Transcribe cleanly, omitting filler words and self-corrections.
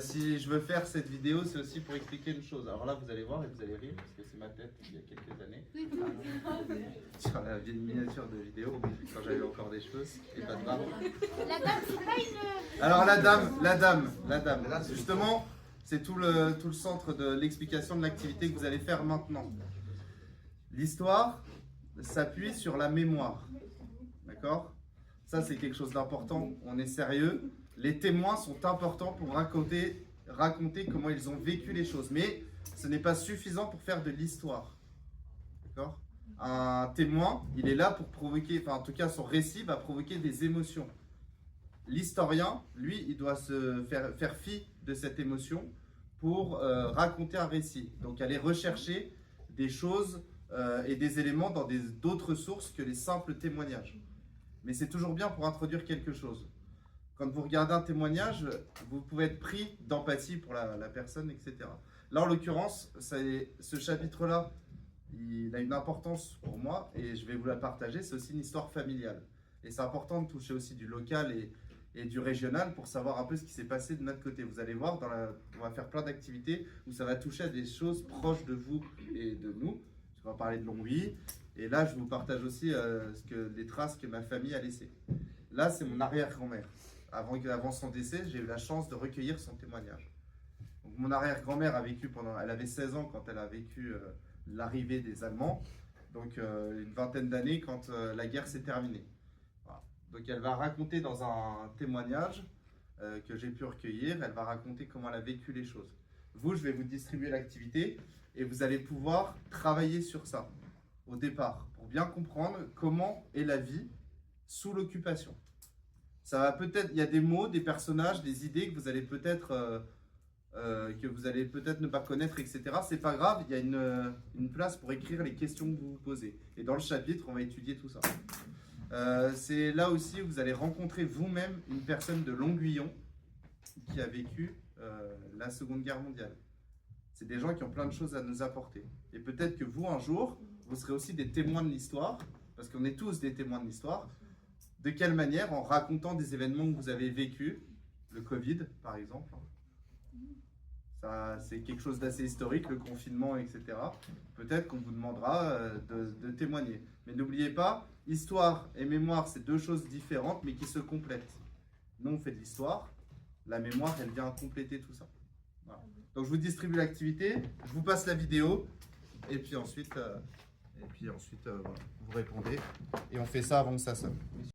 Si je veux faire cette vidéo, c'est aussi pour expliquer une chose. Alors là, vous allez voir et vous allez rire, parce que c'est ma tête il y a quelques années. Sur la vieille miniature de vidéo, quand j'avais encore des cheveux et pas de barbe. La dame, c'est pas une... Alors la dame. Justement, c'est tout le centre de l'explication de l'activité que vous allez faire maintenant. L'histoire s'appuie sur la mémoire. D'accord ? Ça, c'est quelque chose d'important. On est sérieux. Les témoins sont importants pour raconter comment ils ont vécu les choses. Mais ce n'est pas suffisant pour faire de l'histoire. D'accord ? Un témoin, il est là pour provoquer, enfin en tout cas son récit va provoquer des émotions. L'historien, lui, il doit se faire fi de cette émotion pour raconter un récit. Donc aller rechercher des choses et des éléments dans d'autres sources que les simples témoignages. Mais c'est toujours bien pour introduire quelque chose. Quand vous regardez un témoignage, vous pouvez être pris d'empathie pour la personne, etc. Là, en l'occurrence, ce chapitre-là, il a une importance pour moi et je vais vous la partager. C'est aussi une histoire familiale. Et c'est important de toucher aussi du local et du régional pour savoir un peu ce qui s'est passé de notre côté. Vous allez voir, on va faire plein d'activités où ça va toucher à des choses proches de vous et de nous. On va parler de Longwy. Et là, je vous partage aussi les traces que ma famille a laissées. Là, c'est mon arrière-grand-mère. Avant son décès, j'ai eu la chance de recueillir son témoignage. Donc, mon arrière-grand-mère a vécu elle avait 16 ans quand elle a vécu l'arrivée des Allemands. Donc, une vingtaine d'années quand la guerre s'est terminée. Voilà. Donc, elle va raconter dans un témoignage que j'ai pu recueillir, elle va raconter comment elle a vécu les choses. Vous, je vais vous distribuer l'activité et vous allez pouvoir travailler sur ça au départ pour bien comprendre comment est la vie sous l'occupation. Ça va peut-être, il y a des mots, des personnages, des idées que vous allez peut-être ne pas connaître, etc. C'est pas grave, il y a une place pour écrire les questions que vous vous posez. Et dans le chapitre, on va étudier tout ça. C'est là aussi où vous allez rencontrer vous-même une personne de Longuyon qui a vécu la Seconde Guerre mondiale. C'est des gens qui ont plein de choses à nous apporter. Et peut-être que vous, un jour, vous serez aussi des témoins de l'histoire, parce qu'on est tous des témoins de l'histoire. De quelle manière? En racontant des événements que vous avez vécus, le Covid par exemple. Ça, c'est quelque chose d'assez historique, le confinement, etc. Peut-être qu'on vous demandera de témoigner. Mais n'oubliez pas, histoire et mémoire, c'est deux choses différentes, mais qui se complètent. Nous, on fait de l'histoire. La mémoire, elle vient compléter tout ça. Voilà. Donc, je vous distribue l'activité, je vous passe la vidéo, et puis ensuite, voilà, vous répondez. Et on fait ça avant que ça sonne.